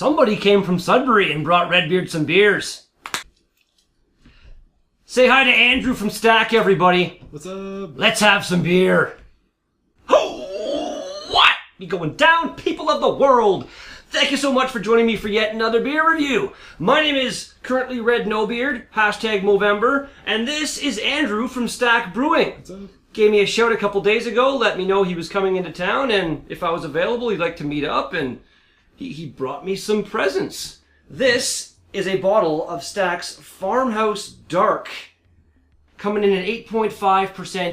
Somebody came from Sudbury and brought Redbeard some beers. Say hi to Andrew from Stack, everybody. What's up? Let's have some beer. What? Be going down, people of the world. Thank you so much for joining me for yet another beer review. My name is currently Red No Beard, hashtag Movember, and this is Andrew from Stack Brewing. What's up? Gave me a shout a couple days ago, let me know he was coming into town, and if I was available, he'd like to meet up, and he brought me some presents. This is a bottle of Stack's Farmhouse Dark, coming in at 8.5%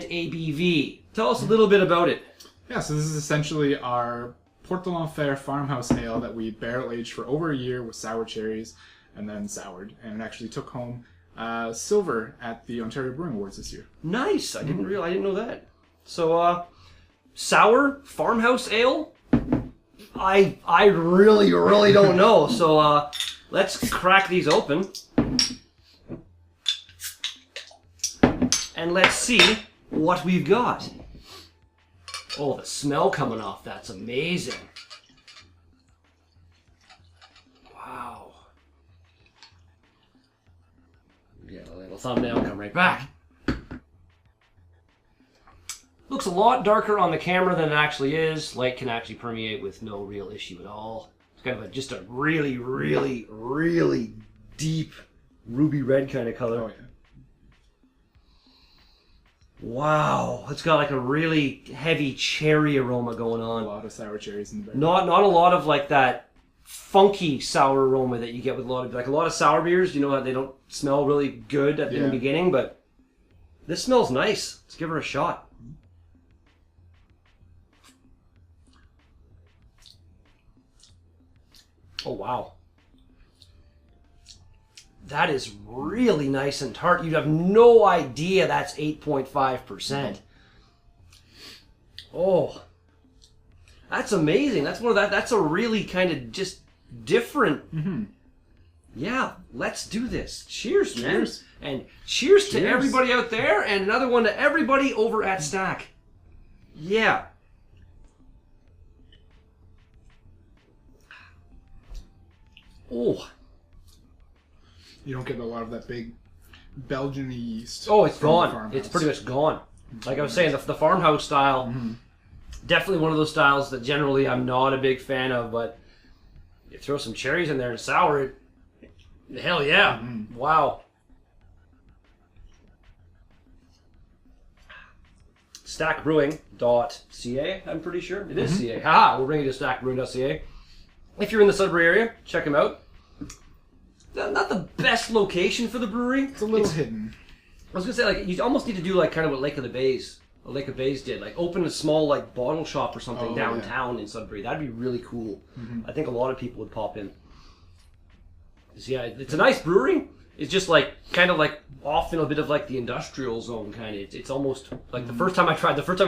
ABV. Tell us a little bit about it. Yeah, so this is essentially our Port de l'Enfer Farmhouse Ale that we barrel aged for over a year with sour cherries and then soured, and it actually took home silver at the Ontario Brewing Awards this year. Nice. I didn't know that. So, sour Farmhouse Ale? I really don't know. So, let's crack these open. And let's see what we've got. Oh, the smell coming off, that's amazing. Wow. Get a little thumbnail, come right back. Looks a lot darker on the camera than it actually is. Light can actually permeate with no real issue at all. It's kind of just a really, really, really deep ruby red kind of color. Oh, yeah. Wow, it's got like a really heavy cherry aroma going A on. lot of sour cherries in the barrel. Not a lot of like that funky sour aroma that you get with a lot of sour beers. You know how they don't smell really good in the beginning, but this smells nice. Let's give her a shot. Oh wow. That is really nice and tart. You'd have no idea that's 8.5%. Oh, that's amazing. That's one of that. That's a really kind of just different. Mm-hmm. Yeah, let's do this. Cheers, man. Cheers. And cheers to everybody out there, and another one to everybody over at Stack. Yeah. Oh. You don't get a lot of that big Belgian yeast. Oh, it's gone. It's pretty much gone. Like I was saying, the farmhouse style, definitely one of those styles that generally I'm not a big fan of, but you throw some cherries in there and sour it, hell yeah. Wow. Stackbrewing.ca, I'm pretty sure. It is CA. Haha, we'll bring you to stackbrewing.ca. If you're in the Sudbury area, check them out. Not the best location for the brewery. It's a little hidden. I was gonna say, like, you almost need to do like kind of what Lake of Bays did, like open a small like bottle shop or something downtown in Sudbury. That'd be really cool. I think a lot of people would pop in. 'Cause, yeah, it's a nice brewery. It's just like kind of like off in a bit of like the industrial zone kind of. It's almost like the first time I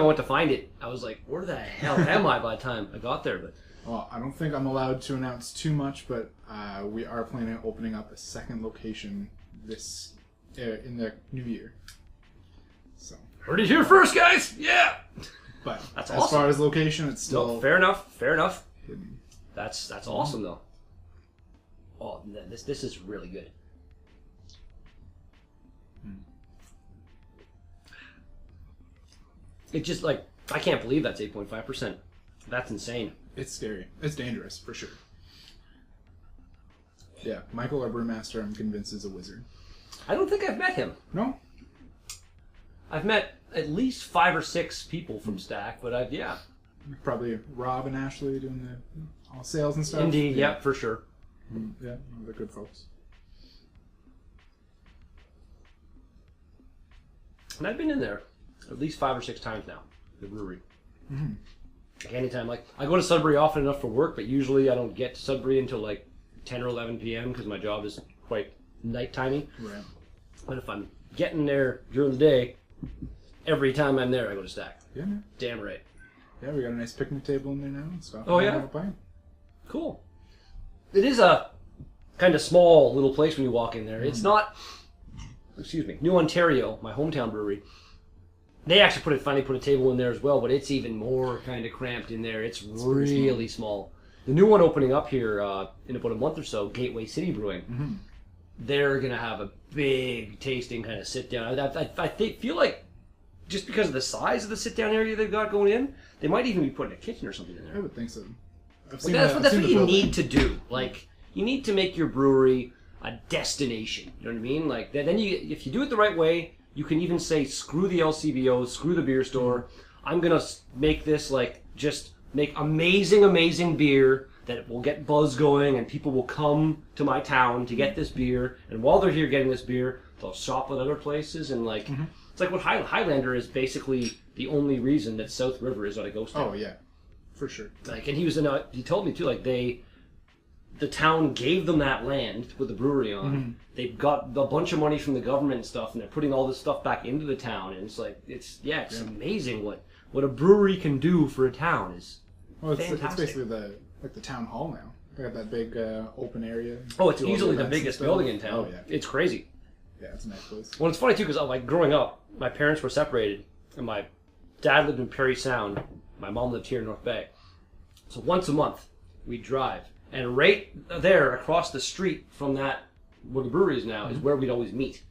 went to find it, I was like, where the hell am I by the time I got there? But Well, I don't think I'm allowed to announce too much, but we are planning on opening up a second location this in the new year. So heard it here first, guys. Yeah. But That's as awesome. far as location, it's still No, fair enough. hidden. That's awesome though. Oh, this is really good. It just like I can't believe that's 8.5%. That's insane. It's scary. It's dangerous, for sure. Yeah, Michael, our brewmaster, I'm convinced is a wizard. I don't think I've met him. No? I've met at least 5 or 6 people from Stack, but Probably Rob and Ashley doing all sales and stuff. Indeed, yeah, for sure. Yeah, they're good folks. And I've been in there at least 5 or 6 times now, the brewery. Like anytime, like I go to Sudbury often enough for work, but usually I don't get to Sudbury until like 10 or 11 p.m. because my job is quite night-timey. Right. But if I'm getting there during the day, every time I'm there, I go to Stack. Yeah, man. Damn right. Yeah, we got a nice picnic table in there now and stuff. Oh, yeah? Have a pint. Cool. It is a kind of small little place when you walk in there. It's not, New Ontario, my hometown brewery. They actually put a table in there as well, but it's even more kind of cramped in there. It's really small. The new one opening up here in about a month or so, Gateway City Brewing. They're gonna have a big tasting kind of sit down. Feel like just because of the size of the sit down area they've got going in, they might even be putting a kitchen or something in there. I would think so. That's what you need to do. Like, you need to make your brewery a destination. You know what I mean? Like, then if you do it the right way, you can even say, screw the LCBO, screw the beer store. I'm gonna make this just make amazing beer that will get buzz going, and people will come to my town to get this beer. And while they're here getting this beer, they'll shop at other places. And it's like what Highlander is basically the only reason that South River is on a ghost town. Oh yeah, for sure. Like, and he told me too. Like the town gave them that land to put the brewery on. They've got a bunch of money from the government and stuff, and they're putting all this stuff back into the town. And it's amazing what a brewery can do for a town is. Well, it's basically the town hall now. They got that big open area. Oh, it's easily the biggest building in town. Oh, yeah. It's crazy. Yeah, it's a nice place. Well, it's funny too because growing up, my parents were separated, and my dad lived in Perry Sound. My mom lived here in North Bay. So once a month, we'd drive, and right there across the street from that where the brewery is now is where we'd always meet,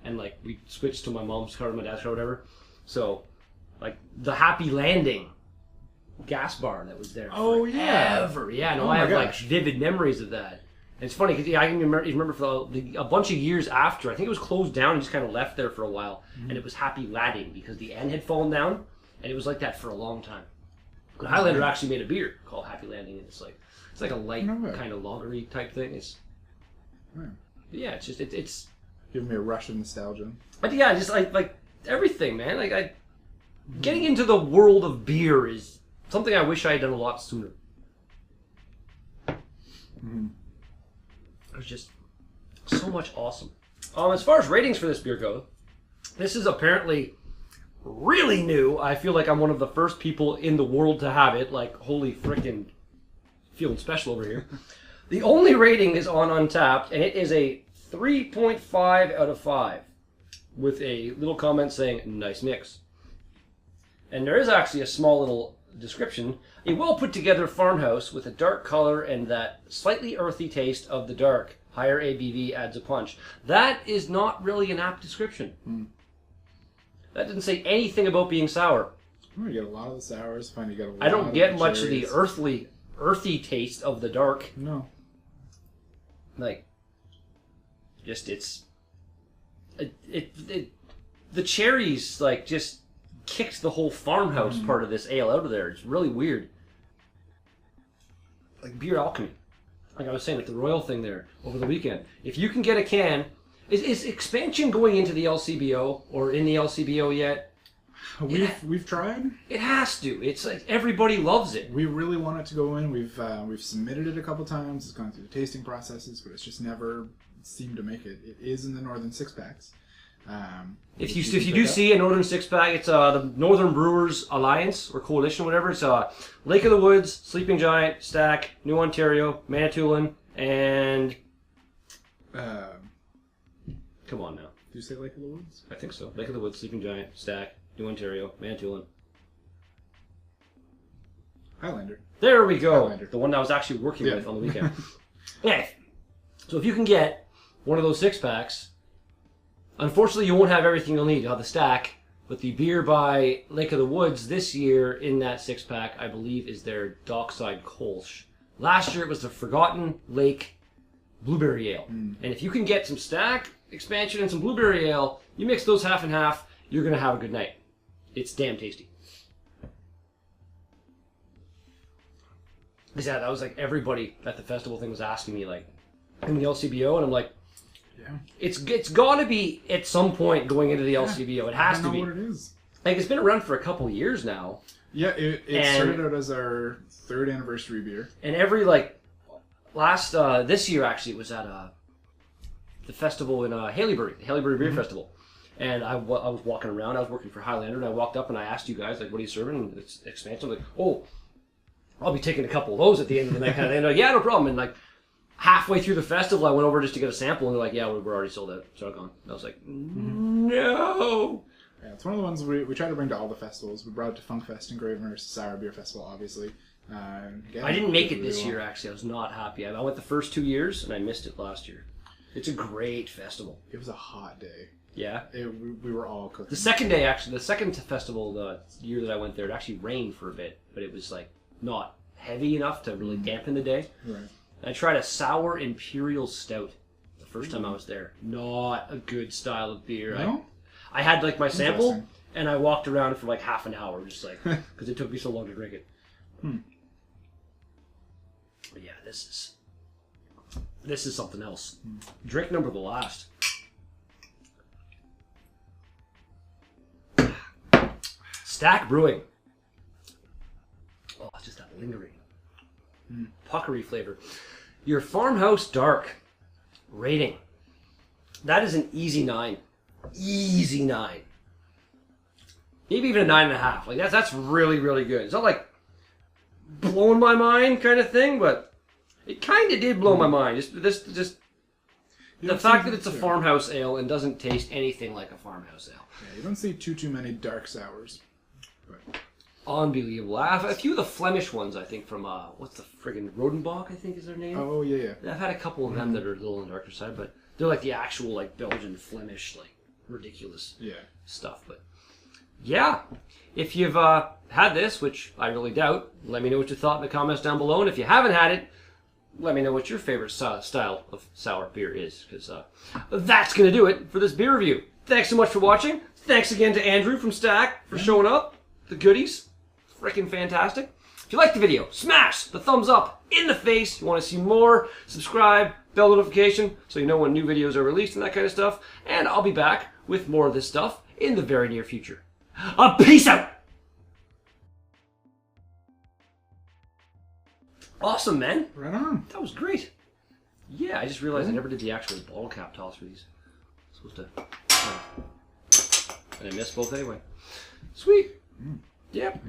and we'd switch to my mom's car or my dad's car or whatever. So the Happy Landing gas bar that was there. Oh forever. Yeah, no, I have vivid memories of that. And it's funny because I can remember for a bunch of years after. I think it was closed down and just kind of left there for a while, and it was Happy Landing because the end had fallen down, and it was like that for a long time. And Highlander actually made a beer called Happy Landing, and it's like a light kind of lagery type thing. It's it's just it's giving me a rush of nostalgia. But yeah, just like everything, man. Getting into the world of beer is something I wish I had done a lot sooner. There's just so much awesome. As far as ratings for this beer go, this is apparently really new. I feel like I'm one of the first people in the world to have it. Like, holy frickin', feeling special over here. The only rating is on Untappd, and it is a 3.5 out of 5 with a little comment saying, nice mix. And there is actually a small little description. A well put together farmhouse with a dark color and that slightly earthy taste of the dark. Higher ABV adds a punch. That is not really an apt description. That didn't say anything about being sour. You get a lot of the sours. You get a lot I don't get much of the earthy taste of the dark. No. The cherries just kicked the whole farmhouse part of this ale out of there. It's really weird. Like beer alchemy. Like I was saying, the Royal thing there over the weekend. If you can get a can, is expansion going into the LCBO or in the LCBO yet? We've tried. It has to. It's like everybody loves it. We really want it to go in. We've submitted it a couple times. It's gone through the tasting processes, but it's just never seemed to make it. It is in the Northern Six Packs. If you do see a Northern Six Pack, it's the Northern Brewers Alliance or Coalition, whatever. It's Lake of the Woods, Sleeping Giant, Stack, New Ontario, Manitoulin, and come on now. Did you say Lake of the Woods? I think so. Lake of the Woods, Sleeping Giant, Stack, New Ontario, Manitoulin. Highlander. There we go. Highlander. The one I was actually working with on the weekend. Yeah. So if you can get one of those 6-packs. Unfortunately, you won't have everything you'll need. You'll have the Stack, but the beer by Lake of the Woods this year in that 6-pack, I believe, is their Dockside Kolsch. Last year it was the Forgotten Lake Blueberry Ale. And if you can get some Stack, expansion, and some Blueberry Ale, you mix those half and half, you're going to have a good night. It's damn tasty. Yeah, that was everybody at the festival thing was asking me, in the LCBO, and I'm like, yeah. It's got to be at some point going into the LCBO. It has to be. I don't know what it is. It's been around for a couple years now. Yeah, it started out as our 3rd anniversary beer. And every this year actually it was at the festival in Haileybury, the Haileybury Beer Festival. And I was walking around. I was working for Highlander, and I walked up and I asked you guys what are you serving? And it's expansion. I'm like, oh, I'll be taking a couple of those at the end of the night. Kind of thing. And they're like, yeah, no problem. And halfway through the festival, I went over just to get a sample, and they're like, yeah, we're already sold out. So gone. I was like, no. Yeah, it's one of the ones we try to bring to all the festivals. We brought it to Funk Fest and Gravenhurst, Sour Beer Festival, obviously. Again, I didn't make it really this well. year, actually. I was not happy. I went the first 2 years, and I missed it last year. It's a great festival. It was a hot day. Yeah? We were all cooking. The second day, actually, the second festival, the year that I went there, it actually rained for a bit, but it was, like, not heavy enough to really dampen the day. Right. I tried a sour imperial stout the first time I was there. Not a good style of beer. No? I had, like, my sample, Interesting. and I walked around for, like, half an hour, just, like, because it took me so long to drink it. But yeah, this is something else. Drink number the last. Stack Brewing. Oh, it's just that lingering puckery flavor. Your Farmhouse Dark rating. That is an easy 9. Easy 9. Maybe even a 9.5. Like that's really, really good. It's not like blowing my mind kind of thing, but it kind of did blow my mind. Just the fact that it's a farmhouse ale and doesn't taste anything like a farmhouse ale. Yeah, you don't see too many dark sours. But Unbelievable. I have a few of the Flemish ones, I think, from, what's the friggin' Rodenbach, I think is their name? oh yeah. I've had a couple of them that are a little on the darker side, but they're like the actual, like, Belgian, Flemish, like, ridiculous stuff. But, yeah. If you've had this, which I really doubt, let me know what you thought in the comments down below. And if you haven't had it, let me know what your favorite style of sour beer is, because that's going to do it for this beer review. Thanks so much for watching. Thanks again to Andrew from Stack for showing up. The goodies. Freaking fantastic. If you liked the video, smash the thumbs up in the face. If you want to see more, subscribe, bell notification, so you know when new videos are released and that kind of stuff. And I'll be back with more of this stuff in the very near future. Peace out! Awesome, man. Right on. That was great. Yeah, I just realized I never did the actual bottle cap toss for these. I'm supposed to... And I missed both anyway. Sweet. Yep.